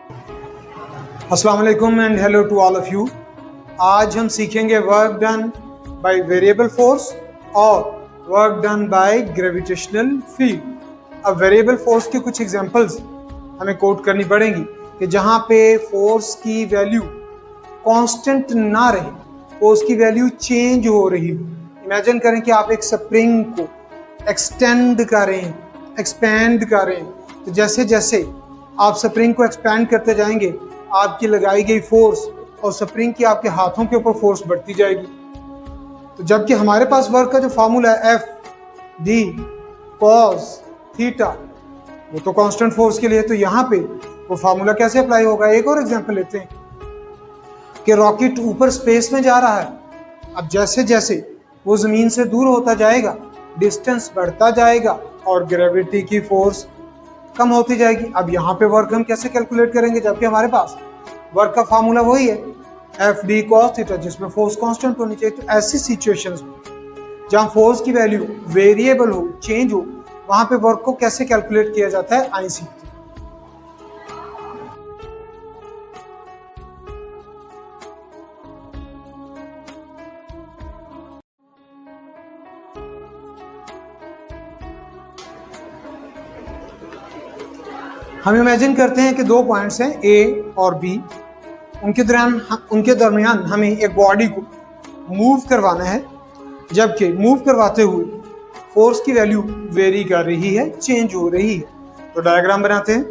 अस्सलाम वालेकुम and hello to all of you. आज हम सीखेंगे work done by variable force और work done by gravitational field. अब वेरिएबल फोर्स की कुछ एग्जांपल्स हमें कोट करनी पड़ेंगी कि जहां पे फोर्स की वैल्यू कांस्टेंट ना रहे, फोर्स की वैल्यू चेंज हो रही हो। इमेजिन करें कि आप एक स्प्रिंग को एक्सटेंड करें, एक्सपेंड करें, तो जैसे जैसे आप स्प्रिंग को एक्सपेंड करते जाएंगे आपकी लगाई गई फोर्स और स्प्रिंग की आपके हाथों के ऊपर फोर्स बढ़ती जाएगी। तो जबकि हमारे पास वर्क का जो फार्मूला है एफ डी कॉस थीटा, वो तो कांस्टेंट फोर्स के लिए, तो यहाँ पे वो फार्मूला कैसे अप्लाई होगा। एक और एग्जांपल लेते हैं कि रॉकेट ऊपर स्पेस में जा रहा है। अब जैसे जैसे वो जमीन से दूर होता जाएगा डिस्टेंस बढ़ता जाएगा और ग्रेविटी की फोर्स कम होती जाएगी। अब यहाँ पे वर्क हम कैसे कैलकुलेट करेंगे जबकि हमारे पास वर्क का फार्मूला वही है एफ डी कॉस थीटा, जिसमें फोर्स कांस्टेंट होनी चाहिए। तो ऐसी सिचुएशंस में जहाँ फोर्स की वैल्यू वेरिएबल हो, चेंज हो, वहां पे वर्क को कैसे कैलकुलेट किया जाता है आइए सीखते हैं। हम इमेजिन करते हैं कि दो पॉइंट्स हैं ए और बी, उनके दरमियान हमें एक बॉडी को मूव करवाना है, जबकि मूव करवाते हुए फोर्स की वैल्यू वेरी कर रही है, चेंज हो रही है। तो डायग्राम बनाते हैं।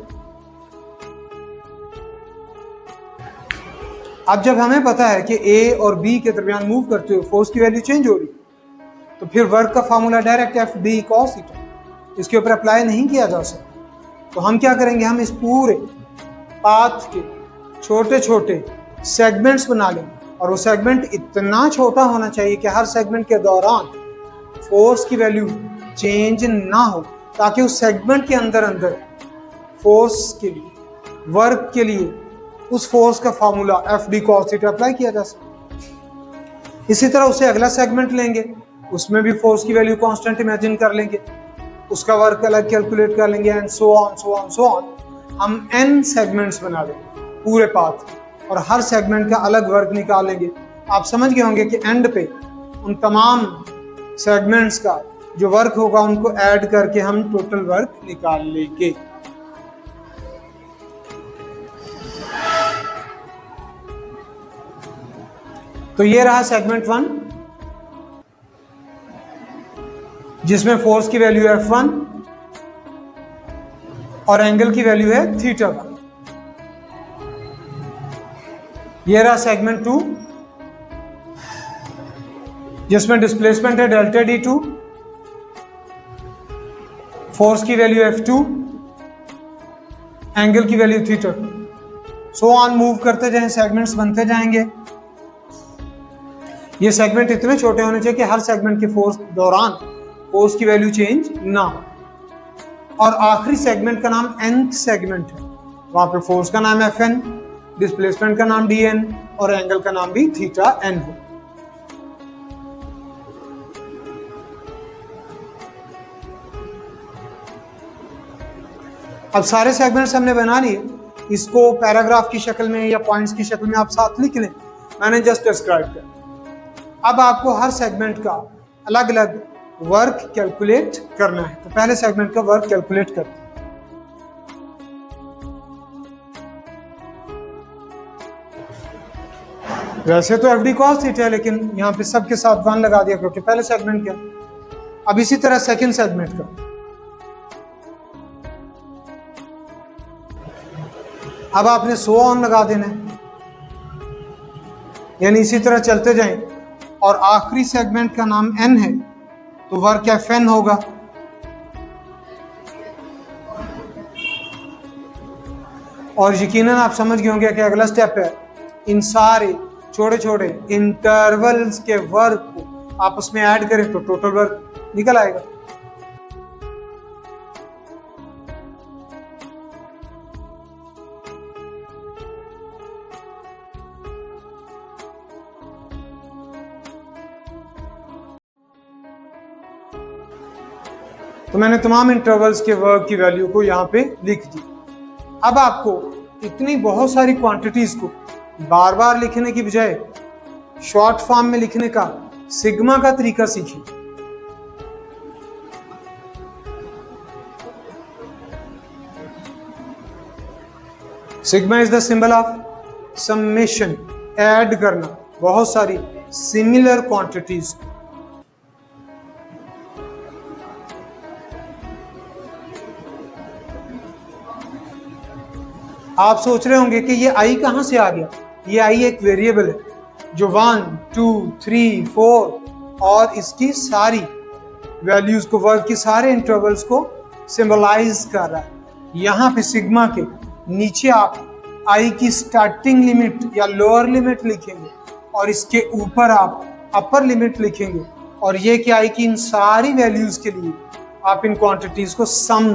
अब जब हमें पता है कि ए और बी के दरमियान मूव करते हुए फोर्स की वैल्यू चेंज हो रही, तो फिर वर्क का formula direct F D cos theta, इसके ऊपर अप्लाई नहीं किया जा सकता। तो हम क्या करेंगे, हम इस पूरे पाथ के छोटे छोटे सेगमेंट्स बना लेंगे और वो सेगमेंट इतना छोटा होना चाहिए कि हर सेगमेंट के दौरान फोर्स की वैल्यू चेंज ना हो, ताकि उस सेगमेंट के अंदर अंदर फोर्स के लिए, वर्क के लिए उस फोर्स का formula F D cos theta apply किया जा सके। इसी तरह उसे अगला सेगमेंट लेंगे, उसमें भी फोर्स की वैल्यू कांस्टेंट इमेजिन कर लेंगे, उसका वर्क अलग कैलकुलेट कर लेंगे and so on so on so on. हम n सेगमेंट्स बना लेंगे पूरे पाथ और हर सेगमेंट का अलग वर्क निकालेंगे। आप समझ गए होंगे कि एंड पे उन तमाम सेगमेंट्स का जो वर्क होगा उनको ऐड करके हम टोटल वर्क निकाल लेंगे। तो ये रहा सेगमेंट 1 जिसमें फोर्स की वैल्यू है F1 और एंगल की वैल्यू है थीटा 1। ये रहा सेगमेंट 2 जिसमें डिस्प्लेसमेंट है डेल्टा D2, फोर्स की वैल्यू F2, एंगल की value theta. So on move करते जाएं, सेगमेंट्स बनते जाएंगे। ये सेगमेंट इतने छोटे होने चाहिए कि हर सेगमेंट के फोर्स दौरान फोर्स की वैल्यू चेंज ना हो। और आखिरी सेगमेंट का नाम nth सेगमेंट है, वहां पे फोर्स का नाम Fn, डिस्प्लेसमेंट का नाम Dn और एंगल का नाम भी थीटा n हो। अब सारे सेगमेंट्स हमने बना लिए, इसको पैराग्राफ की शक्ल में या पॉइंट्स की शक्ल में आप साथ लिख लें, मैंने जस्ट डिस्क्राइब किया। अब आपको हर सेगमेंट का अलग अलग वर्क कैलकुलेट करना है। तो पहले सेगमेंट का वर्क कैलकुलेट करते हैं। वैसे तो एफ डी कॉस थीटा है, लेकिन यहां पे सबके साथ 1 लगा दिया क्योंकि पहले सेगमेंट क्या। अब इसी तरह सेकंड सेगमेंट का, अब आपने सो ऑन लगा देना है, यानी इसी तरह चलते जाएं और आखिरी सेगमेंट का नाम n है तो वर्क Fn होगा। और यकीनन आप समझ गए होंगे कि अगला स्टेप है इन सारे छोटे छोटे इंटरवल्स के वर्क को आपस में ऐड करें तो टोटल वर्क निकल आएगा। तो मैंने तमाम इंटरवल्स के वर्क की वैल्यू को यहाँ पे लिख दी। अब आपको इतनी बहुत सारी क्वांटिटीज को बार बार लिखने की बजाय शॉर्ट फॉर्म में लिखने का सिग्मा का तरीका सीखिए। Sigma is the symbol of summation, add करना बहुत सारी सिमिलर क्वांटिटीज। आप सोच रहे होंगे कि ये आई कहां से आ गया। ये आई एक वेरिएबल है जो 1, 2, 3, 4 और इसकी सारी वैल्यूज को, वर्ग की सारे इंटरवल्स को सिंबलाइज कर रहा है। यहाँ पे सिग्मा के नीचे आप आई की स्टार्टिंग लिमिट या लोअर लिमिट लिखेंगे और इसके ऊपर आप अपर लिमिट लिखेंगे, और ये कि आई की इन सारी वैल्यूज के लिए आप इन क्वांटिटीज को सम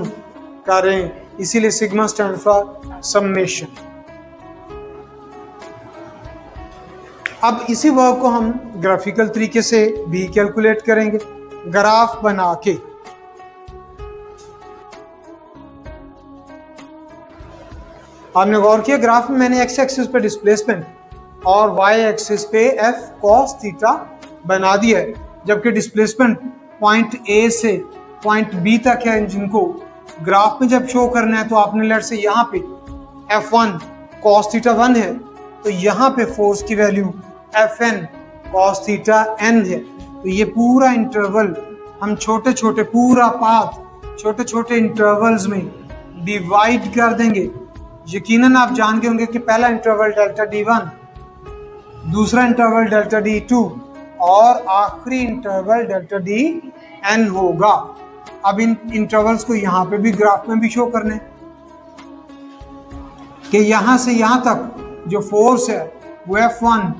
करें, इसीलिए सिग्मा स्टैंड फॉर समेशन। अब इसी वर्क को हम ग्राफिकल तरीके से भी कैलकुलेट करेंगे, ग्राफ बना के। आपने गौर किया ग्राफ में मैंने एक्स एक्सिस पे डिस्प्लेसमेंट और वाई एक्सिस पे एफ कॉस थीटा बना दिया है, जबकि डिस्प्लेसमेंट पॉइंट ए से पॉइंट बी तक है। जिनको ग्राफ में जब शो करना है तो आपने लेट से यहाँ पे F1 cos थीटा 1 है, तो यहाँ पे फोर्स की value Fn cos theta n है। तो ये पूरा इंटरवल हम छोटे छोटे, पूरा पाथ छोटे छोटे इंटरवल्स में डिवाइड कर देंगे। यकीनन आप जान गए होंगे कि पहला इंटरवल डेल्टा D1, दूसरा इंटरवल डेल्टा D2 और आखिरी इंटरवल डेल्टा Dn होगा। अब इन इंटरवल्स को यहाँ पे भी ग्राफ में भी शो करने कि यहाँ से यहाँ तक जो फोर्स है वो F1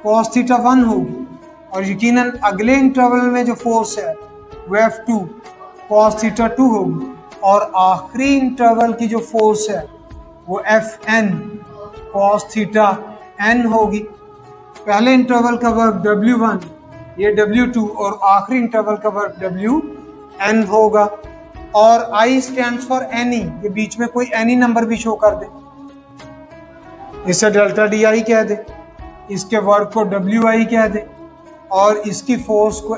cos थीटा 1 होगी, और यकीनन अगले इंटरवल में जो फोर्स है वो F2 cos थीटा 2 होगी, और आखिरी इंटरवल की जो फोर्स है वो Fn cos थीटा n होगी। पहले इंटरवल का वर्क W1, ये W2 और आखिरी इंटरवल का वर्क Wn होगा। और I स्टैंड्स फॉर एनी, ये बीच में कोई एनी नंबर भी शो कर दे, इसे डेल्टा DI कह दे, इसके वर्क को WI कह दे और इसकी फोर्स को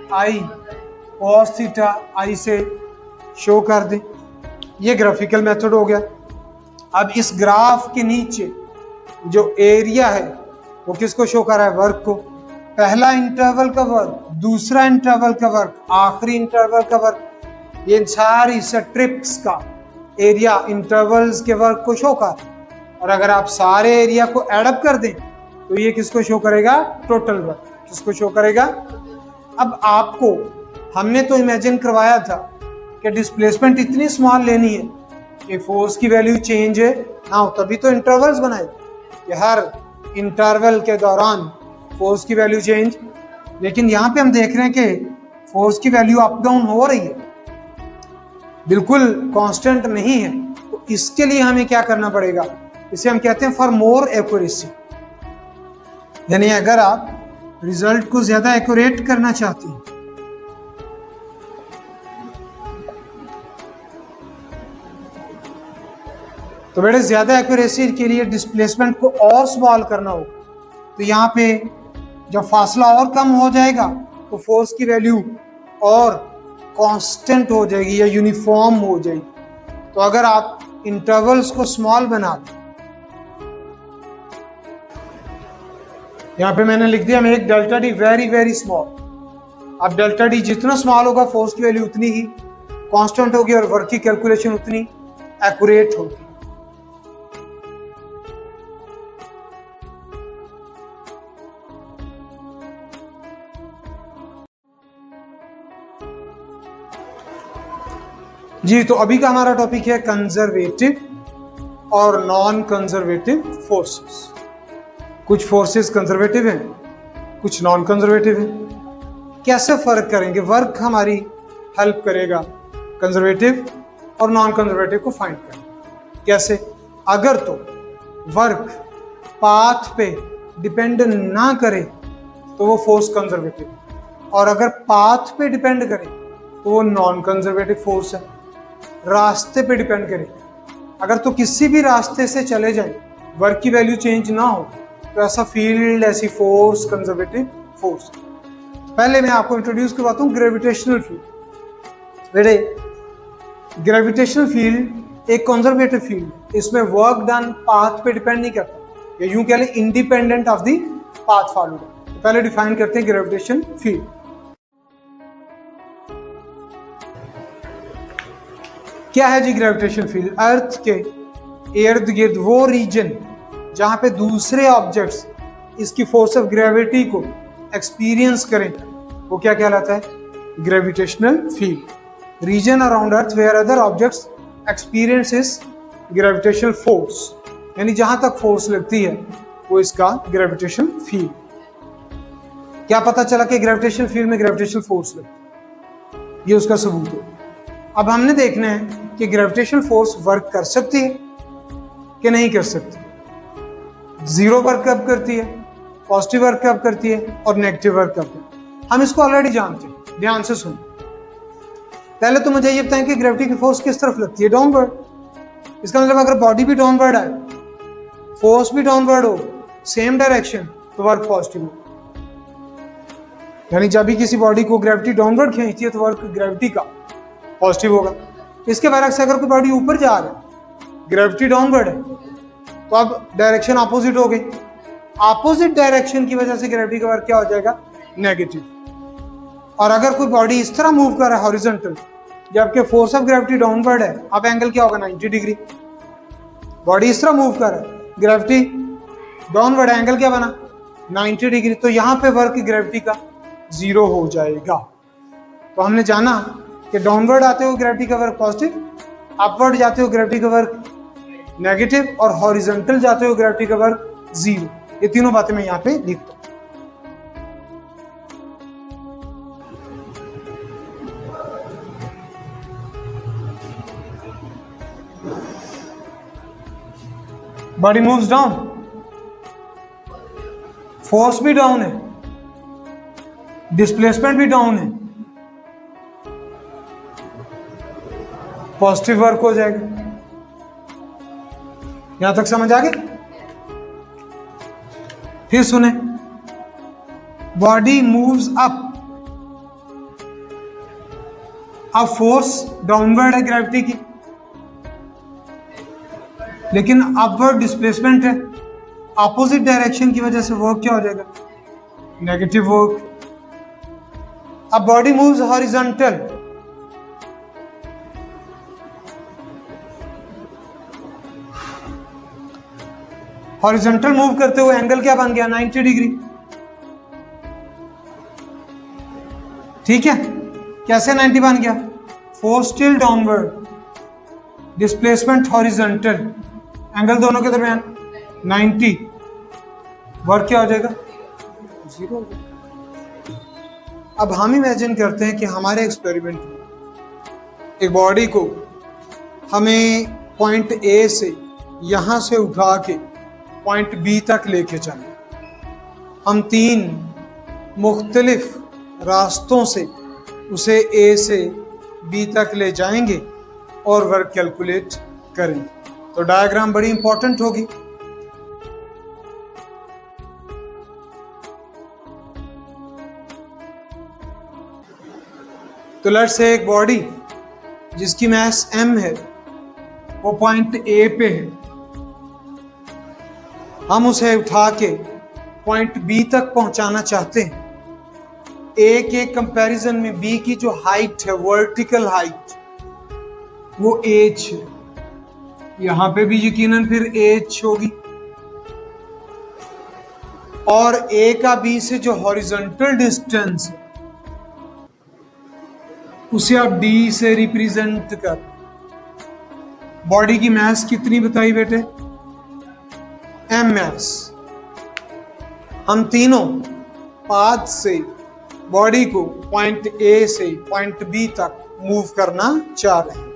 Fi cos थीटा I से शो कर दे। ये ग्राफिकल मेथड हो गया। अब इस ग्राफ के नीचे जो एरिया है वो किसको शो कर रहा है, वर्क को। पहला इंटरवल का वर्क, दूसरा इंटरवल का वर्क, आखिरी इंटरवल का वर्क, ये सारी स्ट्रिप्स का एरिया इंटरवल्स के वर्क को शो कर। और अगर आप सारे एरिया को एडअप कर दें तो ये किसको शो करेगा, टोटल वर्क किसको शो करेगा। अब आपको हमने तो इमेजिन करवाया था कि डिस्प्लेसमेंट इतनी स्मॉल लेनी है कि फोर्स की वैल्यू चेंज है ना हो, तभी तो इंटरवल्स बनाए कि हर इंटरवल के दौरान फोर्स की वैल्यू चेंज। लेकिन यहाँ पे हम देख रहे हैं कि फोर्स की वैल्यू अप डाउन हो रही है, बिल्कुल कांस्टेंट नहीं है। तो इसके लिए हमें क्या करना पड़ेगा, इसे हम कहते हैं फॉर मोर एक्यूरेसी। यानी अगर आप रिजल्ट को ज्यादा एक्यूरेट करना चाहते हैं तो बेटे ज्यादा एक्यूरेसी के लिए डिस्प्लेसमेंट को और स्मॉल करना होगा। तो यहाँ पे जब फासला और कम हो जाएगा तो फोर्स की वैल्यू और कांस्टेंट हो जाएगी या यूनिफॉर्म हो जाएगी। तो अगर आप इंटरवल्स को स्मॉल बना दें, यहाँ पे मैंने लिख दिया make delta D very very small. अब डेल्टा डी जितना स्मॉल होगा फोर्स की वैल्यू उतनी ही कांस्टेंट होगी और वर्क की कैलकुलेशन उतनी एक्यूरेट होगी। जी, तो अभी का हमारा टॉपिक है कंजर्वेटिव और नॉन कंजर्वेटिव फोर्सेस। कुछ फोर्सेस कंजर्वेटिव हैं, कुछ नॉन कंजर्वेटिव हैं। कैसे फर्क करेंगे, वर्क हमारी हेल्प करेगा कंजर्वेटिव और नॉन कंजर्वेटिव को फाइंड करना। कैसे, अगर तो वर्क पाथ पे डिपेंड ना करे तो वो फोर्स कंजर्वेटिव, और अगर पाथ पे डिपेंड करे तो वो नॉन कंजर्वेटिव फोर्स है। रास्ते पे डिपेंड करे अगर तो किसी भी रास्ते से चले जाए, वर्क की वैल्यू चेंज ना हो, तो ऐसा फील्ड, ऐसी फोर्स कंजर्वेटिव फोर्स। पहले मैं आपको इंट्रोड्यूस करवाता हूँ ग्रेविटेशनल फील्ड। बेटे, ग्रेविटेशनल फील्ड एक कंजर्वेटिव फील्ड है। इसमें वर्क डन पाथ पे डिपेंड नहीं करता, या यूं कह लें independent of the path followed. तो पहले डिफाइन करते हैं ग्रेविटेशन फील्ड। क्या है जी ग्रेविटेशन फील्ड? अर्थ के इर्द गिर्द वो रीजन जहां पे दूसरे ऑब्जेक्ट्स इसकी फोर्स ऑफ ग्रेविटी को एक्सपीरियंस करें, वो क्या कहलाता है? Gravitational field. Region around earth where other objects experience is gravitational force, यानी जहां तक फोर्स लगती है वो इसका ग्रेविटेशन फील्ड। क्या पता चला कि ग्रेविटेशनल फील्ड में ग्रेविटेशनल फोर्स लगती है, ये उसका सबूत है। अब हमने देखना है कि ग्रेविटेशनल फोर्स वर्क कर सकती है कि नहीं कर सकती। जीरो वर्क कब करती है, पॉजिटिव वर्क कब करती है, और नेगेटिव वर्क कब करती है, हम इसको ऑलरेडी जानते हैं। ध्यान से सुनो। पहले तो मुझे ये बताएं कि ग्रेविटी की फोर्स किस तरफ लगती है? डाउनवर्ड। इसका मतलब अगर बॉडी भी डाउनवर्ड है, फोर्स भी डाउनवर्ड हो, सेम डायरेक्शन, तो वर्क पॉजिटिव हो। यानी जब भी किसी बॉडी को ग्रेविटी डाउनवर्ड खींचती है तो वर्क ग्रेविटी का पॉजिटिव होगा। इसके बरक्स अगर कोई बॉडी ऊपर जा रहा है, ग्रेविटी डाउनवर्ड है, तो अब डायरेक्शन अपोजिट हो गई। अपोजिट डायरेक्शन की वजह से ग्रेविटी का वर्क क्या हो जाएगा? नेगेटिव। और अगर कोई बॉडी इस तरह मूव कर रहा है हॉरिजॉन्टल, जबकि फोर्स ऑफ ग्रेविटी डाउनवर्ड है, अब एंगल क्या होगा? 90 डिग्री। बॉडी इस तरह मूव कर रहा है, ग्रेविटी डाउनवर्ड, एंगल क्या बना? 90 डिग्री। तो यहां पे वर्क ग्रेविटी का जीरो हो जाएगा। तो हमने जाना कि डाउनवर्ड आते हुए ग्रेविटी का वर्क पॉजिटिव, अपवर्ड जाते हुए ग्रेविटी का वर्क नेगेटिव, और हॉरिजॉन्टल जाते हुए ग्रेविटी का वर्क जीरो। ये तीनों बातें मैं यहां पे लिखता हूं। बॉडी मूव्स डाउन, फोर्स भी डाउन है, डिस्प्लेसमेंट भी डाउन है, पॉजिटिव वर्क हो जाएगा। यहां तक समझ आ गई? फिर सुने, बॉडी मूव्स अप, अब फोर्स डाउनवर्ड है ग्रेविटी की, लेकिन अपवर्ड डिस्प्लेसमेंट है, अपोजिट डायरेक्शन की वजह से वर्क क्या हो जाएगा? Negative work. अब body moves horizontal, horizontal move करते हुए एंगल क्या बन गया? 90 डिग्री। ठीक है, कैसे 90 बन गया? Force still downward, displacement horizontal, angle दोनों के दरमियान 90, वर्क क्या हो जाएगा? जीरो। अब हम इमेजिन करते हैं कि हमारे एक्सपेरिमेंट में एक बॉडी को हमें पॉइंट ए से यहां से उठा के पॉइंट बी तक लेके चलें। हम 3 मुख्तलिफ रास्तों से उसे ए से बी तक ले जाएंगे और वर्क कैलकुलेट करेंगे। तो डायग्राम बड़ी इंपॉर्टेंट होगी। तो लेट्स से एक बॉडी जिसकी मास m है, वो पॉइंट ए पे है, हम उसे उठा के पॉइंट बी तक पहुंचाना चाहते हैं। ए के कंपैरिजन में बी की जो हाइट है, वर्टिकल हाइट, वो h है। यहां पे भी यकीनन फिर h होगी, और ए का बी से जो हॉरिजॉन्टल डिस्टेंस है उसे आप d से रिप्रेजेंट कर। बॉडी की मास कितनी बताई बेटे? m मास। हम तीनों पाथ से बॉडी को पॉइंट ए से पॉइंट बी तक मूव करना चाह रहे हैं।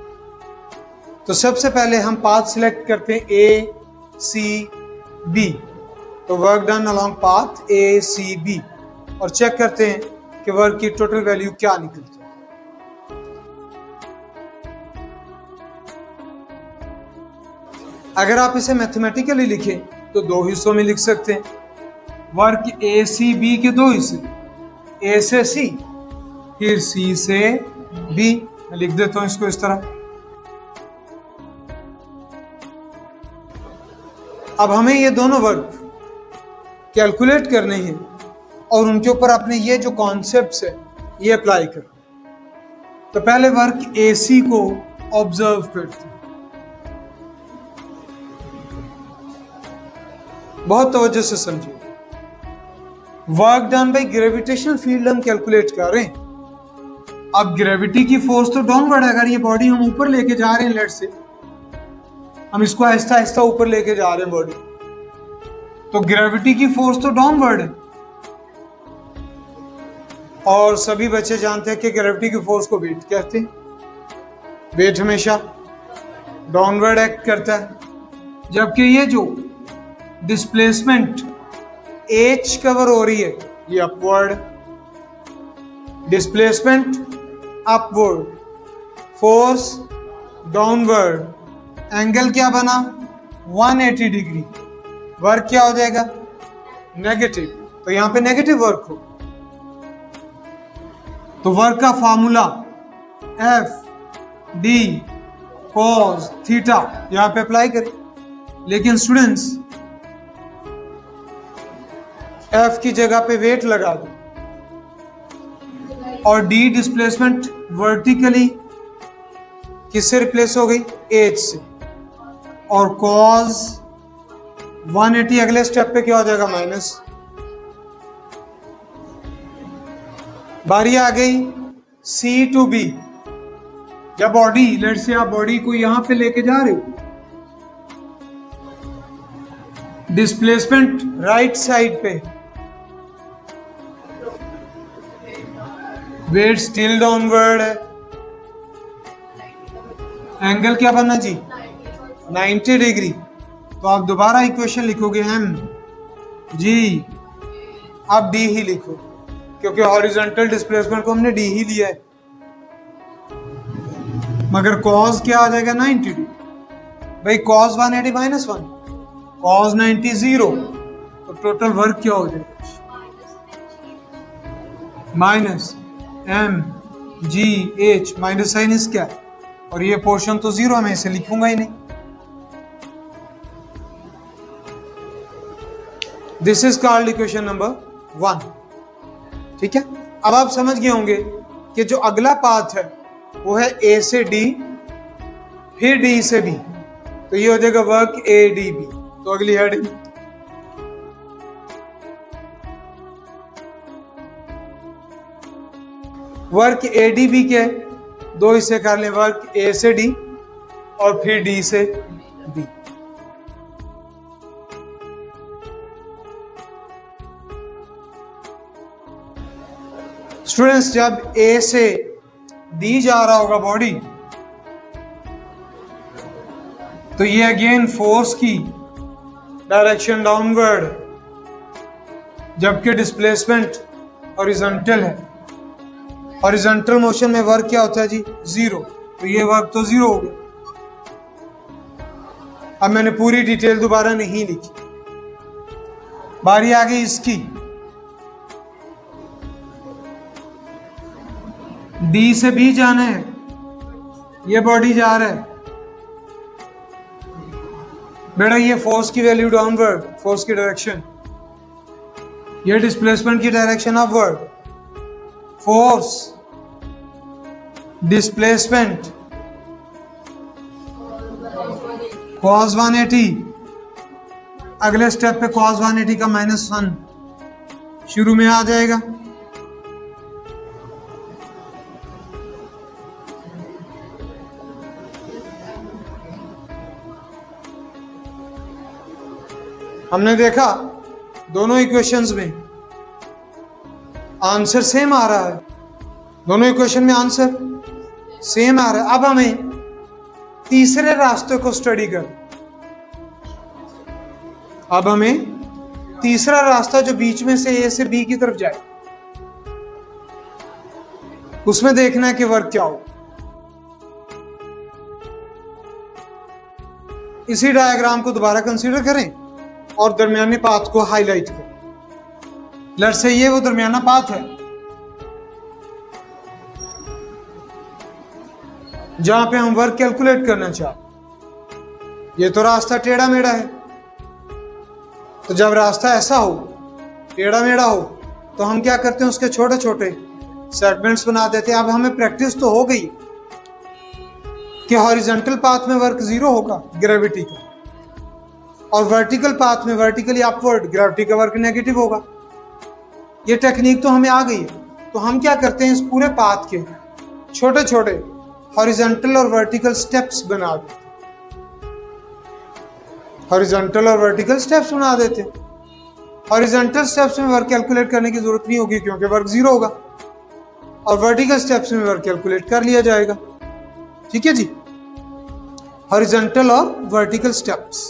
तो सबसे पहले हम पाथ सिलेक्ट करते हैं ए सी बी। तो work done along path A C B, और चेक करते हैं कि वर्क की टोटल वैल्यू क्या निकलती है। अगर आप इसे मैथमेटिकली लिखें तो दो हिस्सों में लिख सकते हैं। वर्क ए सी बी के दो हिस्से, ए से सी फिर सी से बी। मैं लिख देता हूं इसको इस तरह। अब हमें ये दोनों वर्क कैलकुलेट करने हैं और उनके ऊपर अपने ये जो कॉन्सेप्ट्स है ये अप्लाई कर। तो पहले वर्क ए सी को ऑब्जर्व करते हैं। बहुत तवज्जो से समझिए। Work done by gravitational field हम कैलकुलेट कर रहे हैं। अब ग्रेविटी की फोर्स तो डाउनवर्ड है। अगर ये बॉडी हम ऊपर लेके जा रहे हैं, लेट से हम इसको आहिस्ता आहिस्ता ऊपर लेके जा रहे हैं बॉडी, तो ग्रेविटी की फोर्स तो डाउनवर्ड है। और सभी बच्चे जानते हैं कि ग्रेविटी की फोर्स को वेट कहते हैं। वेट हमेशा डाउनवर्ड एक्ट करता है, जबकि ये जो डिस्प्लेसमेंट एच कवर हो रही है ये upward, displacement upward, force downward, angle क्या बना 180 डिग्री। वर्क क्या हो जाएगा नेगेटिव, तो यहां पे नेगेटिव वर्क हो। तो वर्क का formula F D cos theta यहां पे अप्लाई करें। लेकिन स्टूडेंट्स एफ की जगह पे वेट लगा दो और डी डिस्प्लेसमेंट वर्टिकली किससे रिप्लेस हो गई एच से, और कॉस 180 अगले स्टेप पे क्या हो जाएगा माइनस। बारी आ गई सी टू बी। जब बॉडी लेट से आप बॉडी को यहां पे लेके जा रहे हो, डिस्प्लेसमेंट राइट साइड पे, वेट स्टिल डाउनवर्ड है, एंगल क्या बनना जी 90 डिग्री। तो आप दोबारा इक्वेशन लिखोगे एम जी, आप डी ही लिखो क्योंकि हॉरिजॉन्टल डिस्प्लेसमेंट को हमने डी ही लिया है। मगर कॉस क्या आ जाएगा 90 डिग्री। भाई कॉस 180 माइनस 1, कॉस 90 0, तो टोटल वर्क क्या हो जाएगा minus m g h, minus sign इस क्या है, और ये पोर्शन तो जीरो है, मैं इसे लिखूंगा ही नहीं। This is called equation number 1। ठीक है, अब आप समझ गए होंगे कि जो अगला पाथ है वो है ए से डी फिर डी से बी, तो ये हो जाएगा वर्क ए डी बी। तो अगली heading work A D B के दो हिस्से कर लें, वर्क ए से डी और फिर डी से बी। स्टूडेंट्स जब ए से डी जा रहा होगा बॉडी, तो ये अगेन फोर्स की डायरेक्शन डाउनवर्ड, जबकि डिस्प्लेसमेंट हॉरिजॉन्टल है। हॉरिजॉन्टल मोशन में वर्क क्या होता है जी जीरो, तो ये वर्क तो जीरो हो गया। अब मैंने पूरी डिटेल दोबारा नहीं लिखी। बारी आ गई इसकी, डी से बी जाना है, ये बॉडी जा रहा है बेटा, ये फोर्स की वैल्यू डाउनवर्ड, फोर्स की डायरेक्शन, ये डिस्प्लेसमेंट की direction upward, force displacement cos 180, अगले स्टेप पे cos 180 का -1 शुरू में आ जाएगा। हमने देखा दोनों इक्वेशंस में आंसर सेम आ रहा है, दोनों इक्वेशन में आंसर सेम आ रहा है। अब हमें तीसरे रास्ते को स्टडी कर, अब हमें तीसरा रास्ता जो बीच में से ए से बी की तरफ जाए उसमें देखना है कि वर्क क्या हो। इसी डायग्राम को दोबारा कंसीडर करें और दरमियाने पाथ को हाईलाइट करें। लेट्स से ये वो दरमियाना पाथ है जहां पे हम वर्क कैलकुलेट करना चाहते। ये तो रास्ता टेढ़ा मेढ़ा है, तो जब रास्ता ऐसा हो, टेढ़ा मेढ़ा हो, तो हम क्या करते हैं, उसके छोटे छोटे सेगमेंट्स बना देते हैं। अब हमें प्रैक्टिस तो हो गई कि हॉरिजॉन्टल पाथ में वर्क जीरो होगा ग्रेविटी का, और वर्टिकल पाथ में वर्टिकली अपवर्ड ग्रेविटी का वर्क नेगेटिव होगा। ये टेक्निक तो हमें आ गई है। तो हम क्या करते हैं, इस पूरे पाथ के छोटे छोटे हॉरिजॉन्टल और वर्टिकल स्टेप्स बना देते हैं। हॉरिजॉन्टल और वर्टिकल स्टेप्स बना देते हैं। हॉरिजॉन्टल स्टेप्स में वर्क कैलकुलेट करने की जरूरत नहीं होगी क्योंकि वर्क जीरो होगा, और वर्टिकल स्टेप्स में वर्क कैलकुलेट कर लिया जाएगा। ठीक है जी, हॉरिजॉन्टल और वर्टिकल स्टेप्स।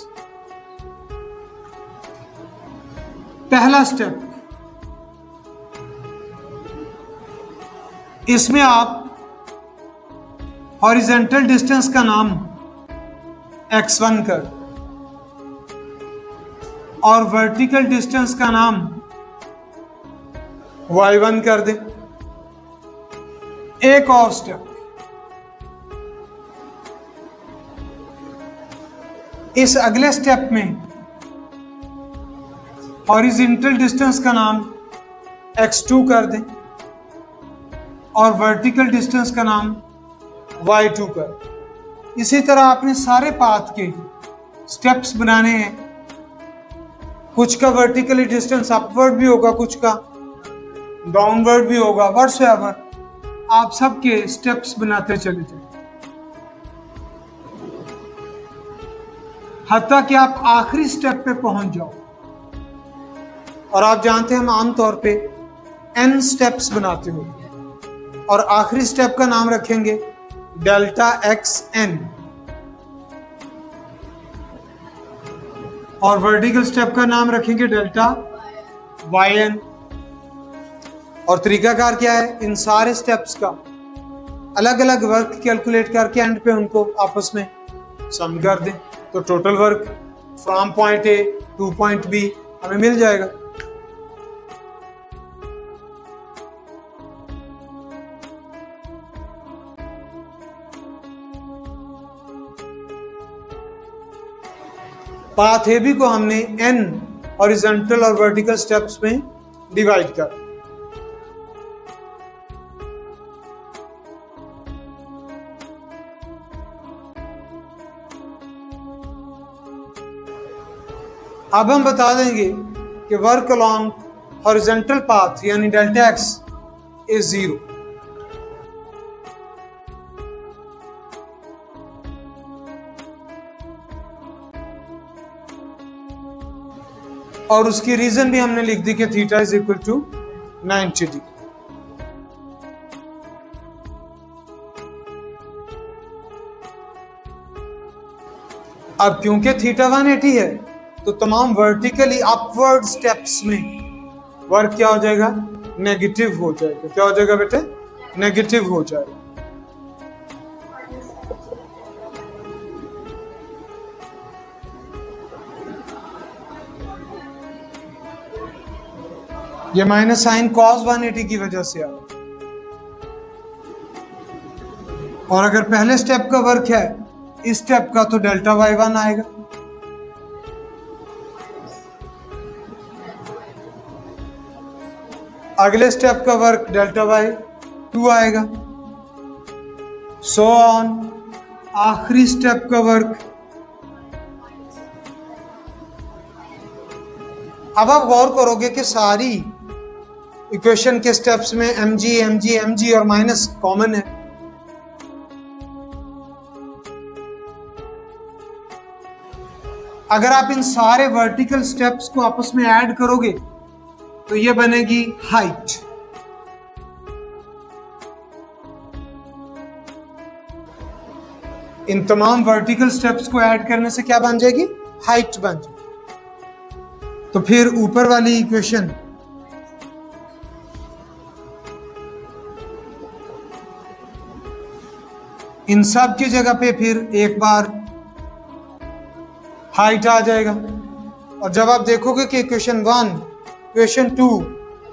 पहला स्टेप, इसमें आप हॉरिजॉन्टल डिस्टेंस का नाम x1 कर और वर्टिकल डिस्टेंस का नाम y1 कर दे। एक और स्टेप, इस अगले स्टेप में हॉरिजॉन्टल डिस्टेंस का नाम x2 कर दें और वर्टिकल डिस्टेंस का नाम y2 कर। इसी तरह आपने सारे पाथ के स्टेप्स बनाने हैं। कुछ का वर्टिकली डिस्टेंस अपवर्ड भी होगा, कुछ का डाउनवर्ड भी होगा। व्हाटसएवर आप सबके स्टेप्स बनाते चले जाए हत्ता कि आप आखिरी स्टेप पे पहुंच जाओ। और आप जानते हैं हम आमतौर पे n स्टेप्स बनाते हो और आखिरी स्टेप का नाम रखेंगे डेल्टा xn और वर्टिकल स्टेप का नाम रखेंगे डेल्टा yn। और तरीकाकार क्या है, इन सारे स्टेप्स का अलग अलग वर्क कैलकुलेट करके एंड पे उनको आपस में सम कर दें, तो total work from point A to point B हमें मिल जाएगा। पाथ ए बी को हमने n हॉरिजॉन्टल और वर्टिकल स्टेप्स में डिवाइड कर। अब हम बता देंगे कि वर्क अलोंग हॉरिजॉन्टल पाथ यानी डेल्टा x इज 0। और उसकी रीजन भी हमने लिख दी कि theta is equal to 90 degree. अब क्योंकि थीटा 180 है तो तमाम वर्टिकली अपवर्ड स्टेप्स में वर्क क्या हो जाएगा, नेगेटिव हो जाएगा। क्या हो जाएगा बेटे, नेगेटिव हो जाएगा। ये माइनस साइन कॉस 180 की वजह से आ रहा है। और अगर पहले स्टेप का वर्क है इस स्टेप का तो डेल्टा y1 आएगा। अगले स्टेप का वर्क डेल्टा y2 आएगा, सो ऑन। आखिरी स्टेप का वर्क, अब आप गौर करोगे कि सारी इक्वेशन के स्टेप्स में mg और माइनस कॉमन है। अगर आप इन सारे वर्टिकल स्टेप्स को आपस में ऐड करोगे तो ये बनेगी हाइट। इन तमाम वर्टिकल स्टेप्स को ऐड करने से क्या बन जाएगी, हाइट बन जाएगी। तो फिर ऊपर वाली इक्वेशन इन सब की जगह पे फिर एक बार हाइट आ जाएगा। और जब आप देखोगे कि इक्वेशन 1, इक्वेशन 2,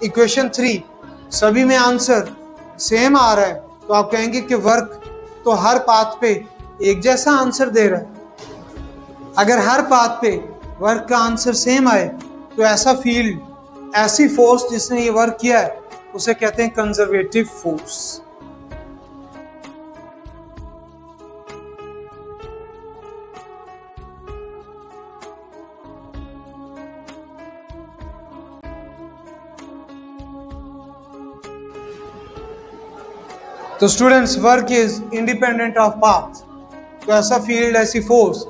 इक्वेशन 3 सभी में आंसर सेम आ रहा है, तो आप कहेंगे कि वर्क तो हर पाथ पे एक जैसा आंसर दे रहा है। अगर हर पाथ पे वर्क का आंसर सेम आए तो ऐसा फील्ड, ऐसी फोर्स जिसने ये वर्क किया है, उसे कहते हैं कंजर्वेटिव फोर्स। तो students, work is independent of path. तो ऐसा फील्ड, ऐसी फोर्स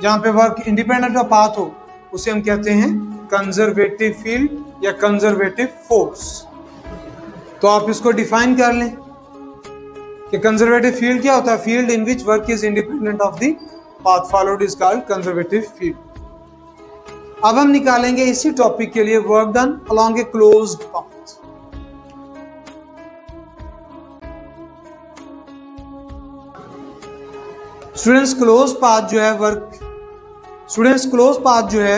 जहां पे वर्क इंडिपेंडेंट ऑफ पाथ हो, उसे हम कहते हैं कंजर्वेटिव फील्ड या कंजर्वेटिव फोर्स। तो आप इसको डिफाइन कर लें कि कंजर्वेटिव फील्ड क्या होता है। Field in which work is independent of the path followed is called conservative field. अब हम निकालेंगे इसी टॉपिक के लिए work done along a closed path. Students, close path जो है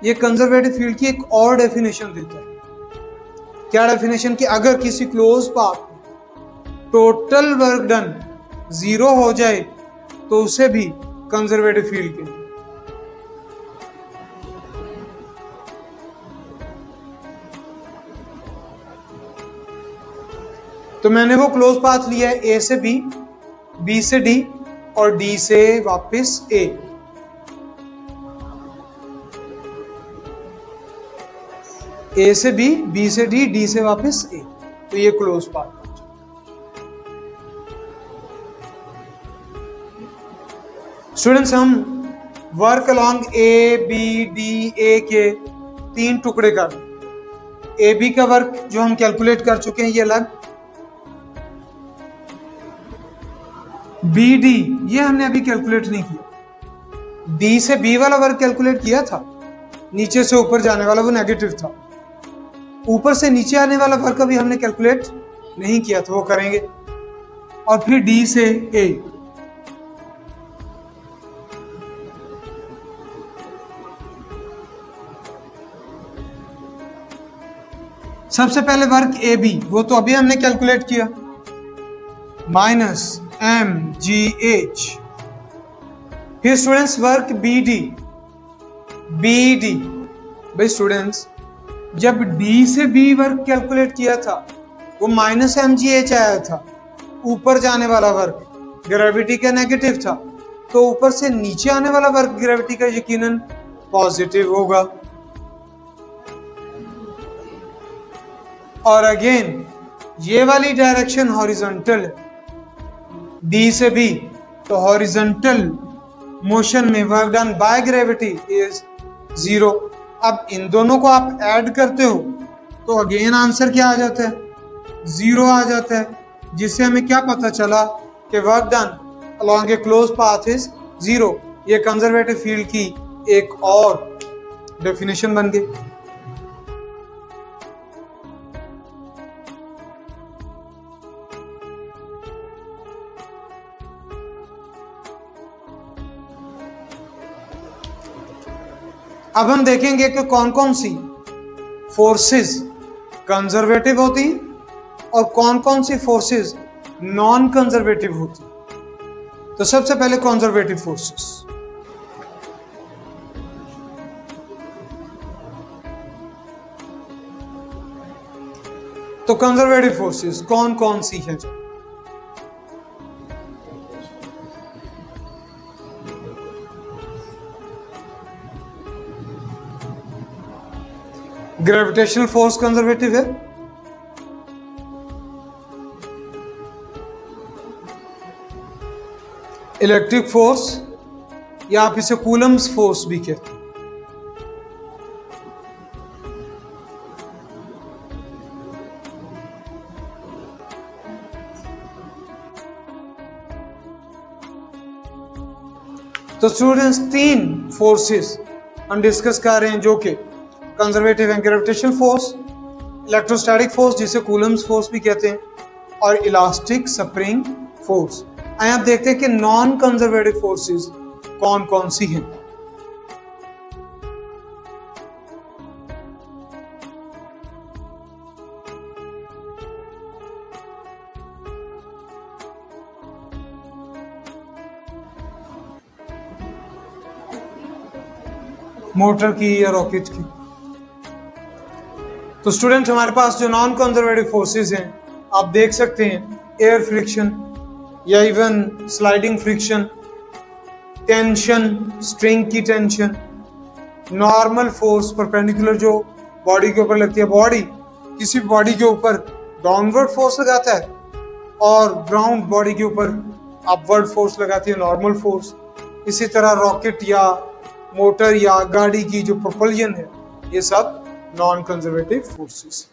ये कंजर्वेटिव फील्ड की एक और डेफिनेशन देता है। क्या डेफिनेशन? कि अगर किसी close path total work done 0 हो जाए तो उसे भी कंजर्वेटिव फील्ड के। तो मैंने वो क्लोज पाथ लिया है ए से बी, बी से डी और डी से वापस ए। ए से बी, बी से डी, डी से वापस ए। तो ये क्लोज पाथ। स्टूडेंट्स, हम work along A B D A के 3 टुकड़े कर। ए बी का वर्क जो हम कैलकुलेट कर चुके हैं ये अलग, बी डी ये हमने अभी कैलकुलेट नहीं किया। डी से बी वाला वर्क कैलकुलेट किया था, नीचे से ऊपर जाने वाला वो नेगेटिव था। ऊपर से नीचे आने वाला वर्क अभी हमने कैलकुलेट नहीं किया था, वो करेंगे। और फिर डी से ए। सबसे पहले वर्क ए बी, वो तो अभी हमने कैलकुलेट किया, माइनस एम जी एच। फिर students work B D, B D. भाई स्टूडेंट्स, जब डी से बी वर्क कैलकुलेट किया था वो माइनस एम जी एच आया था। ऊपर जाने वाला वर्क ग्रेविटी का नेगेटिव था, तो ऊपर से नीचे आने वाला वर्क ग्रेविटी का यकीनन पॉजिटिव होगा। और अगेन ये वाली डायरेक्शन हॉरिजॉन्टल है, डी से बी, तो हॉरिजॉन्टल मोशन में work done by gravity is 0। अब इन दोनों को आप ऐड करते हो तो अगेन आंसर क्या आ जाता है? 0 आ जाता है, जिससे हमें क्या पता चला कि work done along A close path is 0। ये कंजर्वेटिव फील्ड की एक और डेफिनेशन बन गई। अब हम देखेंगे कि कौन कौन सी फोर्सेस कंजर्वेटिव होती और कौन कौन सी फोर्सेस नॉन कंजर्वेटिव होती। तो सबसे पहले कंजर्वेटिव फोर्सेस। तो कंजर्वेटिव फोर्सेस कौन कौन सी है? ग्रेविटेशनल फोर्स कंजर्वेटिव है, इलेक्ट्रिक फोर्स या आप इसे कूलम्स फोर्स भी कहते हैं। तो स्टूडेंट्स, 3 फोर्सेस हम डिस्कस कर रहे हैं जो कि conservative and gravitational force, electrostatic force जिसे कूलम्स फोर्स भी कहते हैं, और इलास्टिक स्प्रिंग फोर्स। आइए आप देखते हैं कि नॉन कंजर्वेटिव फोर्सेस कौन कौन सी हैं। मोटर की या रॉकेट की। तो स्टूडेंट हमारे पास जो नॉन कंजर्वेटिव फोर्सेस हैं आप देख सकते हैं, एयर फ्रिक्शन या even sliding friction, tension, string की टेंशन, नॉर्मल फोर्स परपेंडिकुलर जो बॉडी के ऊपर लगती है, बॉडी किसी बॉडी के ऊपर डाउनवर्ड फोर्स लगाता है और ग्राउंड बॉडी के ऊपर अपवर्ड फोर्स लगाती है, नॉर्मल फोर्स। इसी तरह रॉकेट या मोटर या गाड़ी की जो प्रोपल्शन है, ये सब नॉन कंजर्वेटिव फोर्सेस।